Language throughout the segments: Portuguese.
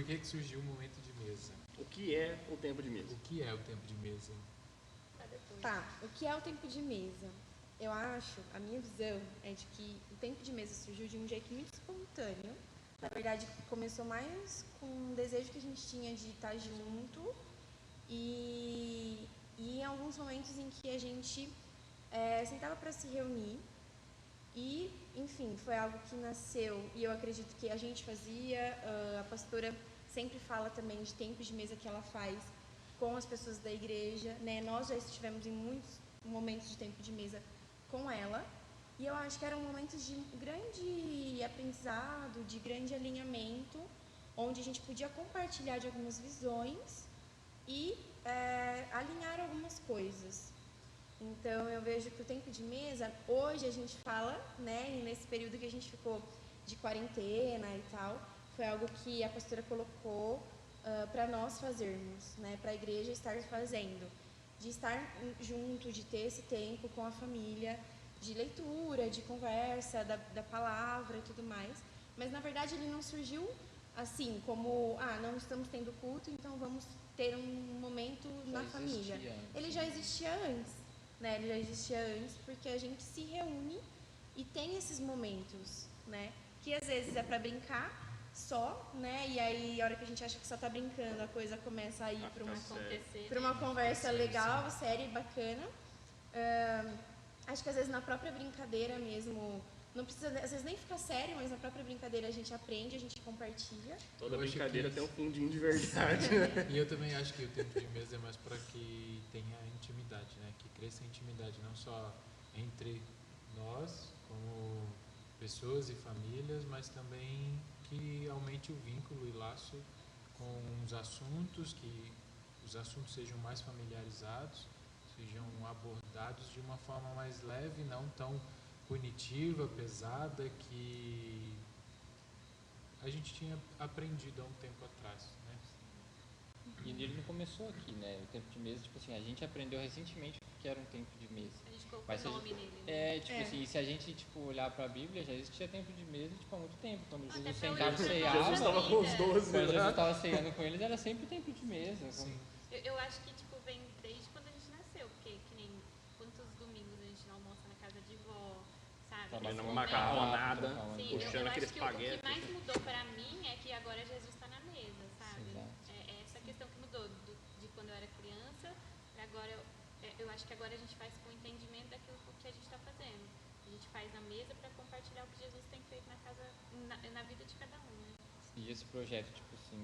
por que surgiu o momento de mesa? O que é o tempo de mesa? O que é o tempo de mesa? Tá, o que é o tempo de mesa? Eu acho, a minha visão é de que o tempo de mesa surgiu de um jeito muito espontâneo. Na verdade, começou mais com um desejo que a gente tinha de estar junto e em alguns momentos em que a gente sentava para se reunir e, enfim, foi algo que nasceu e eu acredito que a gente fazia, a pastora sempre fala também de tempos de mesa que ela faz com as pessoas da igreja, né? Nós já estivemos em muitos momentos de tempo de mesa com ela e eu acho que eram momentos de grande aprendizado, de grande alinhamento, onde a gente podia compartilhar de algumas visões e alinhar algumas coisas. Então, eu vejo que o tempo de mesa, hoje a gente fala, né, e nesse período que a gente ficou de quarentena e tal, foi algo que a pastora colocou para nós fazermos, né, para a igreja estar fazendo, de estar junto, de ter esse tempo com a família, de leitura, de conversa, da palavra e tudo mais. Mas, na verdade, ele não surgiu assim, como, não estamos tendo culto, então vamos ter um momento na família. Ele já existia antes. Né, ele já existia antes porque a gente se reúne e tem esses momentos, né, que às vezes é para brincar só, né, e aí a hora que a gente acha que só tá brincando a coisa começa a ir para uma conversa legal, séria e bacana. Acho que às vezes na própria brincadeira mesmo, não precisa às vezes nem ficar sério, mas na própria brincadeira a gente aprende, a gente compartilha. Toda brincadeira tem um fundinho de verdade, né? E eu também acho que o tempo de mesa é mais para que tenha intimidade, né? Que cresça a intimidade, não só entre nós, como pessoas e famílias, mas também que aumente o vínculo e laço com os assuntos, que os assuntos sejam mais familiarizados, sejam abordados de uma forma mais leve, não tão punitiva, pesada, que a gente tinha aprendido há um tempo atrás, né? E ele não começou aqui, né? O tempo de mesa, tipo assim, a gente aprendeu recentemente o que era um tempo de mesa. A gente colocou o nome nele. Assim, se a gente, tipo, olhar pra Bíblia, já existia tempo de mesa, tipo, há muito tempo. Quando Jesus Até sentava e pra ceava, Jesus estava com os 12, quando né? Jesus estava ceando com eles, era sempre tempo de mesa. Sim. Eu acho que, tipo, vem desde quando a gente nasceu, porque que nem quantos domingos a gente não almoça na casa de vó, sabe? Comendo uma macarronada, Sim, puxando eu aquele acho que o espaguete. que mais mudou pra mim é que agora Jesus está na mesa, sabe? Sim, É essa questão que mudou de quando eu era criança pra agora. Eu acho que agora a gente faz com o entendimento daquilo que a gente está fazendo. A gente faz na mesa para compartilhar o que Jesus tem feito na casa, na vida de cada um, né? E esse projeto, tipo assim,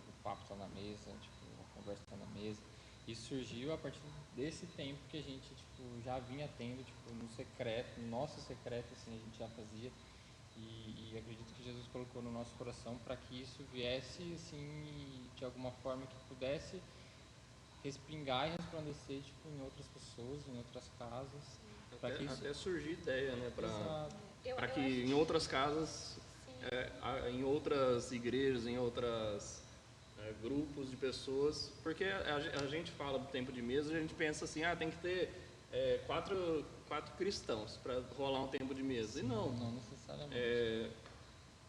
o papo tá na mesa, tipo, a conversa tá na mesa, isso surgiu a partir desse tempo que a gente, tipo, já vinha tendo, tipo, no secreto, no nosso secreto, assim, a gente já fazia. E acredito que Jesus colocou no nosso coração para que isso viesse, assim, de alguma forma que pudesse respingar e resplandecer, tipo, em outras pessoas, em outras casas. Até surgir ideia, né? Para que acho em outras casas, em outras igrejas, em outros grupos de pessoas, porque a gente fala do tempo de mesa, a gente pensa assim, tem que ter quatro cristãos para rolar um tempo de mesa. Sim, e não necessariamente.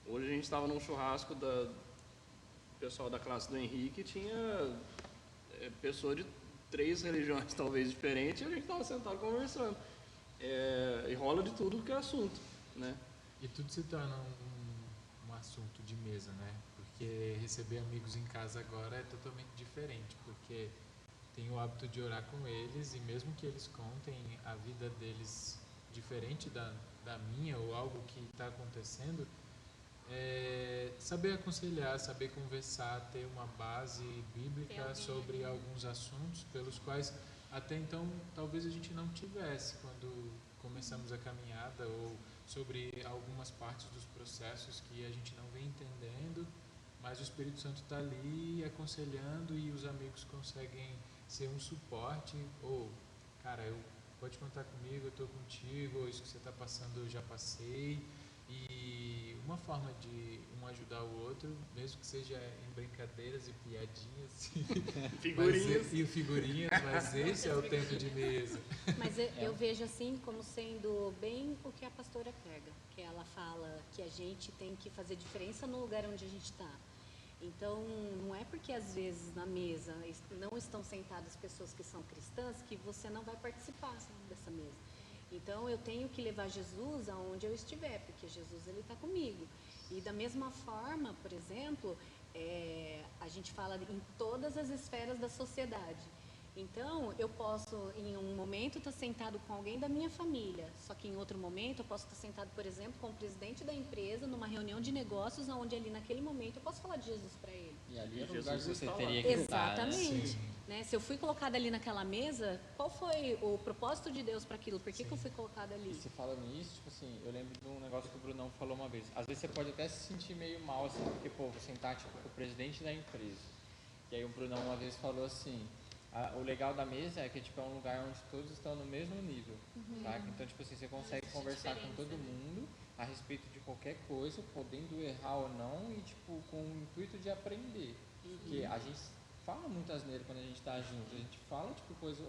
Hoje a gente estava num churrasco do pessoal da classe do Henrique, tinha pessoa de 3 religiões talvez diferentes, e a gente estava sentado conversando. E rola de tudo que é assunto, né? E tudo se torna um assunto de mesa, né? Porque receber amigos em casa agora é totalmente diferente, porque tenho o hábito de orar com eles e mesmo que eles contem a vida deles diferente da minha ou algo que está acontecendo, saber aconselhar, saber conversar, ter uma base bíblica sobre alguns assuntos pelos quais até então talvez a gente não tivesse quando começamos a caminhada, ou sobre algumas partes dos processos que a gente não vem entendendo, mas o Espírito Santo está ali aconselhando e os amigos conseguem ser um suporte, ou cara, pode contar comigo, eu estou contigo, ou isso que você está passando eu já passei. E uma forma de um ajudar o outro, mesmo que seja em brincadeiras e piadinhas figurinhas, mas esse é o tempo de mesa. Mas eu vejo assim como sendo bem o que a pastora prega, que ela fala que a gente tem que fazer diferença no lugar onde a gente está. Então, não é porque às vezes na mesa não estão sentadas pessoas que são cristãs que você não vai participar dessa mesa. Então, eu tenho que levar Jesus aonde eu estiver, porque Jesus ele está comigo. E da mesma forma, por exemplo, a gente fala em todas as esferas da sociedade. Então, eu posso, em um momento, estar sentado com alguém da minha família, só que em outro momento eu posso estar sentado, por exemplo, com o presidente da empresa, numa reunião de negócios, onde ali naquele momento eu posso falar de Jesus para ele. E ali era o Jesus lugar que você está lá. teria que estar, né? Exatamente. Né? Se eu fui colocada ali naquela mesa, qual foi o propósito de Deus para aquilo? Por que eu fui colocada E ali? você falando nisso, tipo assim, eu lembro de um negócio que o Brunão falou uma vez. Às vezes você pode até se sentir meio mal, assim, porque, pô, vou sentar, tipo, com o presidente da empresa. E aí o Brunão uma vez falou assim, o legal da mesa é que, tipo, é um lugar onde todos estão no mesmo nível, saca? Então, tipo assim, você consegue conversar com todo mundo a respeito de qualquer coisa, podendo errar ou não, e, tipo, com o intuito de aprender. Porque a gente fala muito asneira quando a gente tá junto, a gente fala, tipo, coisa,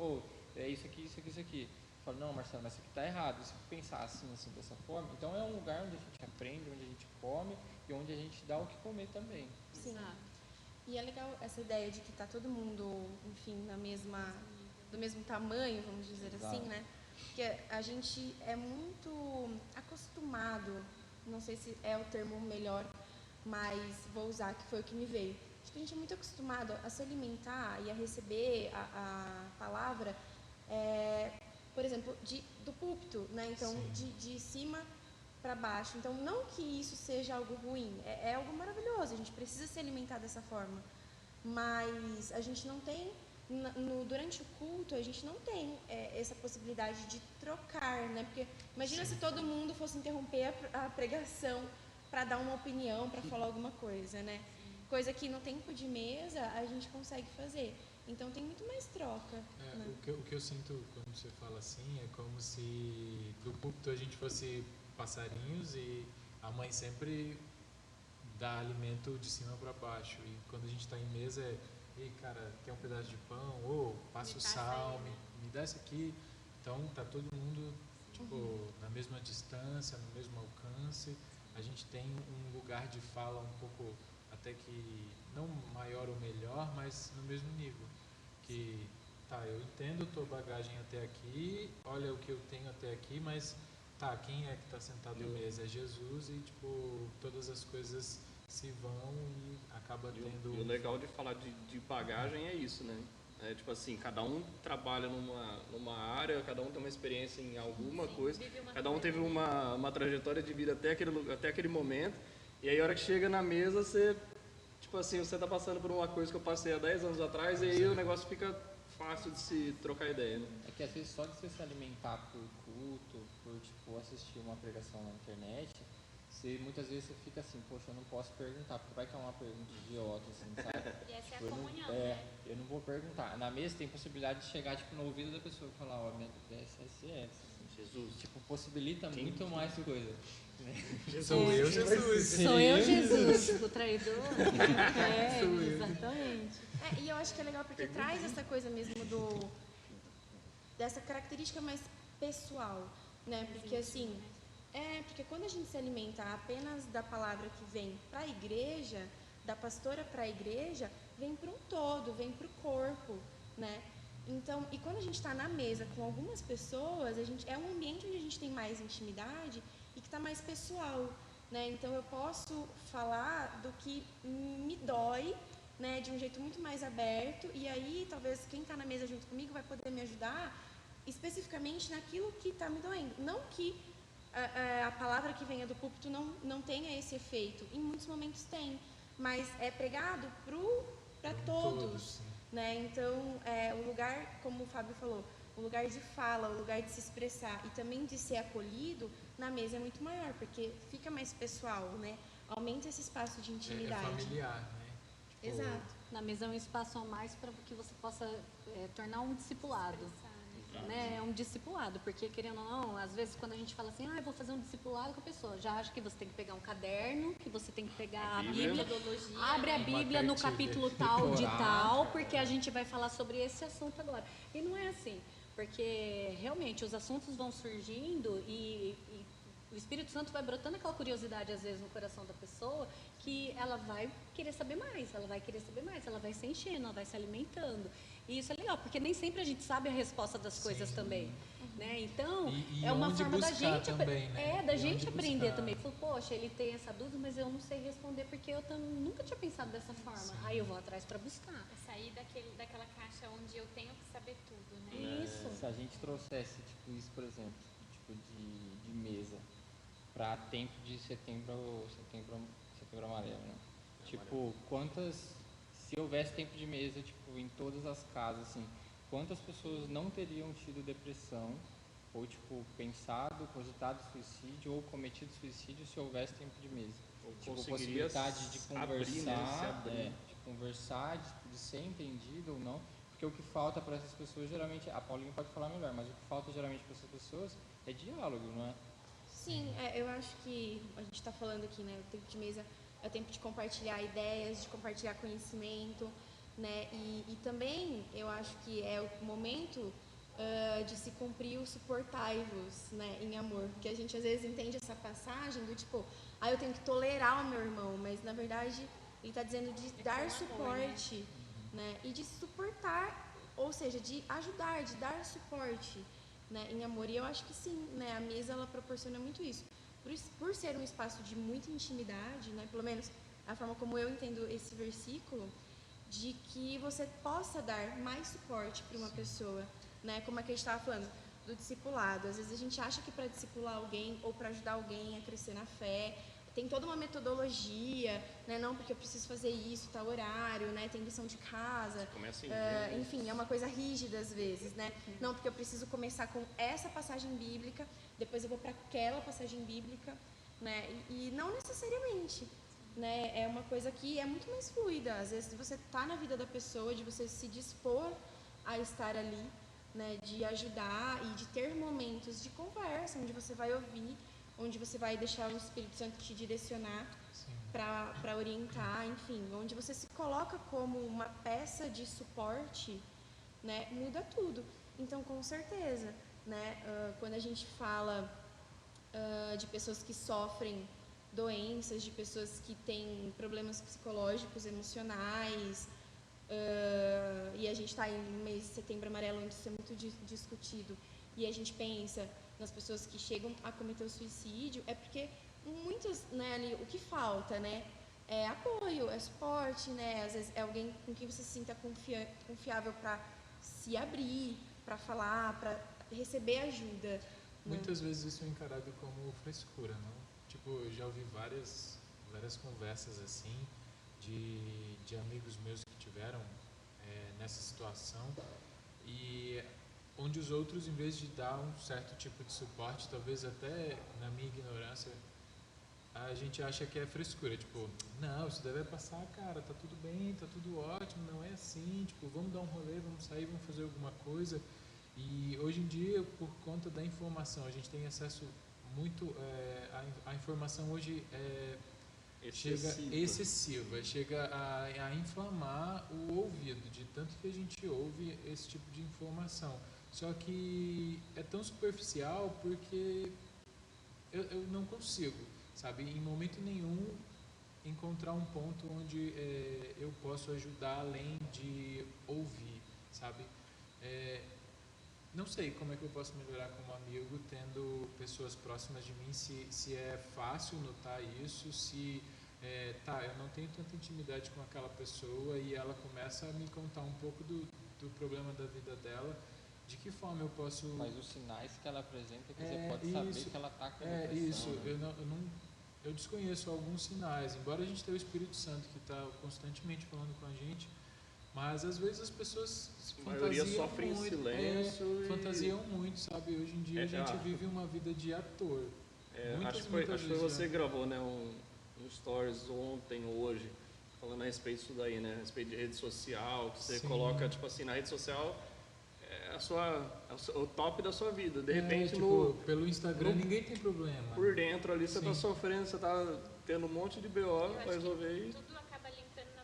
é isso aqui, isso aqui, isso aqui. Fala, não, Marcelo, mas isso aqui tá errado. E se pensar assim, dessa forma, então é um lugar onde a gente aprende, onde a gente come e onde a gente dá o que comer também. Sim. Exato. E é legal essa ideia de que tá todo mundo, enfim, do mesmo tamanho, vamos dizer assim, né? Porque a gente é muito acostumado, não sei se é o termo melhor, mas vou usar, que foi o que me veio. Acho que a gente é muito acostumado a se alimentar e a receber a palavra, por exemplo, do púlpito, né? Então, de cima para baixo. Então, não que isso seja algo ruim, é algo maravilhoso, a gente precisa se alimentar dessa forma. Mas a gente não tem, durante o culto, a gente não tem essa possibilidade de trocar, né? Porque imagina se todo mundo fosse interromper a pregação para dar uma opinião, para falar alguma coisa, né? Coisa que no tempo de mesa a gente consegue fazer. Então tem muito mais troca. Né? O que eu sinto quando você fala assim é como se do púlpito a gente fosse passarinhos e a mãe sempre dá alimento de cima para baixo. E quando a gente está em mesa ei, cara, quer um pedaço de pão? Ou passa o sal, me dá isso aqui. Então tá todo mundo tipo, na mesma distância, no mesmo alcance. A gente tem um lugar de fala um pouco até que não maior ou melhor, mas no mesmo nível. Que tá, eu entendo tua bagagem até aqui, olha o que eu tenho até aqui, mas tá, quem é que está sentado à mesa? É Jesus e, tipo, todas as coisas se vão e acaba tendo... E o legal de falar de bagagem é isso, né? É tipo assim, cada um trabalha numa área, cada um tem uma experiência em alguma coisa, cada um teve uma trajetória de vida até aquele momento, e aí a hora que chega na mesa, você, tipo assim, você tá passando por uma coisa que eu passei há 10 anos atrás, e aí o negócio fica fácil de se trocar ideia, né? É que às vezes só de você se alimentar por culto, por tipo assistir uma pregação na internet, muitas vezes você fica assim, poxa, eu não posso perguntar, porque vai que é uma pergunta idiota, assim, sabe? E essa é a comunhão, né? Eu não vou perguntar. Na mesa tem possibilidade de chegar tipo, no ouvido da pessoa e falar, minha dúvida é SSS. Assim, Jesus. Tipo, possibilita muito mais coisa. Sou eu, Jesus. Sou eu, Jesus, o traidor. Exatamente. E eu acho que é legal porque traz essa coisa mesmo dessa característica mais pessoal, né? Porque assim, porque quando a gente se alimenta apenas da palavra que vem para a igreja, da pastora para a igreja, vem para um todo, vem para o corpo, né? Então, e quando a gente está na mesa com algumas pessoas, é um ambiente onde a gente tem mais intimidade e que está mais pessoal, né? Então, eu posso falar do que me dói, né, de um jeito muito mais aberto, e aí talvez quem está na mesa junto comigo vai poder me ajudar especificamente naquilo que está me doendo. Não que a palavra que venha do púlpito não tenha esse efeito, em muitos momentos tem, mas é pregado para todos, né? Então, o lugar, como o Fábio falou, o lugar de fala, o lugar de se expressar e também de ser acolhido na mesa é muito maior, porque fica mais pessoal, né? Aumenta esse espaço de intimidade. É familiar, né? Tipo, Exato. Na mesa é um espaço a mais para que você possa tornar um discipulado. Né? É um discipulado, porque querendo ou não, às vezes quando a gente fala assim, eu vou fazer um discipulado com a pessoa, já acha que você tem que pegar um caderno, que você tem que pegar a Bíblia, abre a Bíblia no capítulo tal de tal, porque a gente vai falar sobre esse assunto agora. E não é assim, porque realmente os assuntos vão surgindo e O Espírito Santo vai brotando aquela curiosidade, às vezes, no coração da pessoa, que ela vai querer saber mais, ela vai querer saber mais, ela vai se enchendo, ela vai se alimentando. E isso é legal, porque nem sempre a gente sabe a resposta das coisas também. Né? Então, E é uma onde forma da buscar gente, também, né? da E gente onde aprender buscar. também. Falou, poxa, ele tem essa dúvida, mas eu não sei responder porque eu nunca tinha pensado dessa forma. Aí eu vou atrás para buscar. É sair daquela caixa onde eu tenho que saber tudo, né? Isso. Se a gente trouxesse tipo, isso, por exemplo, tipo de mesa, para tempo de setembro amarelo, né? Tipo, se houvesse tempo de mesa, tipo, em todas as casas, assim, quantas pessoas não teriam tido depressão ou, tipo, pensado, cogitado suicídio ou cometido suicídio se houvesse tempo de mesa? Ou Tipo, conseguiria possibilidade de abrir, né? conversar, Se abrir. de conversar, de ser entendido ou não, porque o que falta para essas pessoas, geralmente, a Paulinha pode falar melhor, mas o que falta geralmente para essas pessoas é diálogo, não é? Sim, eu acho que a gente está falando aqui, né? O tempo de mesa é o tempo de compartilhar ideias, de compartilhar conhecimento, né? E também eu acho que é o momento de se cumprir o suportai-vos, né? Em amor. Porque a gente às vezes entende essa passagem do tipo, eu tenho que tolerar o meu irmão, mas na verdade ele está dizendo de dar suporte, né? E de suportar, ou seja, de ajudar, de dar suporte. Né, em amor, e eu acho que sim, né, a mesa ela proporciona muito isso. Por ser um espaço de muita intimidade, né, pelo menos a forma como eu entendo esse versículo, de que você possa dar mais suporte para uma pessoa, né, como a que a gente estava falando do discipulado. Às vezes a gente acha que para discipular alguém ou para ajudar alguém a crescer na fé tem toda uma metodologia, né? Não, porque eu preciso fazer isso, tal horário, né? Tem lição de casa. Começa em enfim, é uma coisa rígida às vezes, né? Não, porque eu preciso começar com essa passagem bíblica, depois eu vou para aquela passagem bíblica, né? E não necessariamente, né? É uma coisa que é muito mais fluida. Às vezes você está na vida da pessoa, de você se dispor a estar ali, né? De ajudar e de ter momentos de conversa, onde você vai ouvir, onde você vai deixar o Espírito Santo te direcionar para orientar, enfim, onde você se coloca como uma peça de suporte, né, muda tudo. Então, com certeza, né, quando a gente fala de pessoas que sofrem doenças, de pessoas que têm problemas psicológicos, emocionais, e a gente está em um mês de setembro amarelo, onde isso é muito discutido, e a gente pensa nas pessoas que chegam a cometer o suicídio, é porque muitos, né, ali, o que falta, né, é apoio, é suporte, né, às vezes é alguém com quem você se sinta confiável para se abrir, para falar, para receber ajuda. Né? Muitas vezes isso é encarado como frescura, não? Tipo, eu já ouvi várias conversas assim de amigos meus que tiveram nessa situação e onde os outros, em vez de dar um certo tipo de suporte, talvez até na minha ignorância, a gente acha que é frescura, tipo, não, isso deve passar, cara, tá tudo bem, tá tudo ótimo, não é assim, tipo, vamos dar um rolê, vamos sair, vamos fazer alguma coisa. E hoje em dia, por conta da informação, a gente tem acesso muito, a informação hoje chega a inflamar o ouvido, de tanto que a gente ouve esse tipo de informação. Só que é tão superficial porque eu não consigo, sabe, em momento nenhum encontrar um ponto onde eu posso ajudar além de ouvir, sabe? Não sei como é que eu posso melhorar como amigo tendo pessoas próximas de mim, se é fácil notar isso, se eu não tenho tanta intimidade com aquela pessoa e ela começa a me contar um pouco do problema da vida dela, de que forma eu posso... Mas os sinais que ela apresenta, que você pode saber que ela está com depressão. Isso, né? eu desconheço alguns sinais, embora a gente tenha o Espírito Santo que está constantemente falando com a gente, mas às vezes as pessoas maioria sofre em silêncio. Fantasiam muito, sabe? Hoje em dia a gente vive uma vida de ator. Acho que foi você gravou, né, um stories ontem, hoje, falando a respeito disso daí, né? A respeito de rede social, que você coloca, tipo assim, na rede social o top da sua vida. De repente, pelo Instagram ninguém tem problema. Por dentro ali você tá sofrendo, você tá tendo um monte de BO para resolver. Tudo acaba linkando na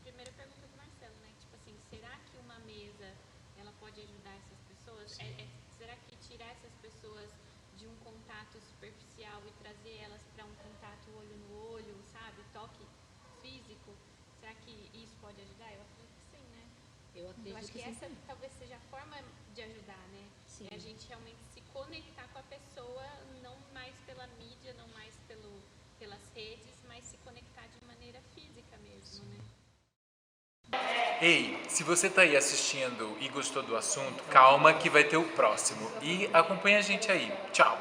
primeira pergunta do Marcelo, né? Tipo assim, será que uma mesa ela pode ajudar essas pessoas? Será que tirar essas pessoas de um contato superficial presencial e trazer elas para um contato olho no olho, sabe? Toque físico. Será que isso pode ajudar? Eu acredito que sim, né? Eu acredito Eu acho que sim essa também. talvez seja a forma de ajudar, né? Sim. É a gente realmente se conectar com a pessoa, não mais pela mídia, não mais pelas redes, mas se conectar de maneira física mesmo, né? Ei, se você tá aí assistindo e gostou do assunto, calma que vai ter o próximo. E acompanha a gente aí. Tchau!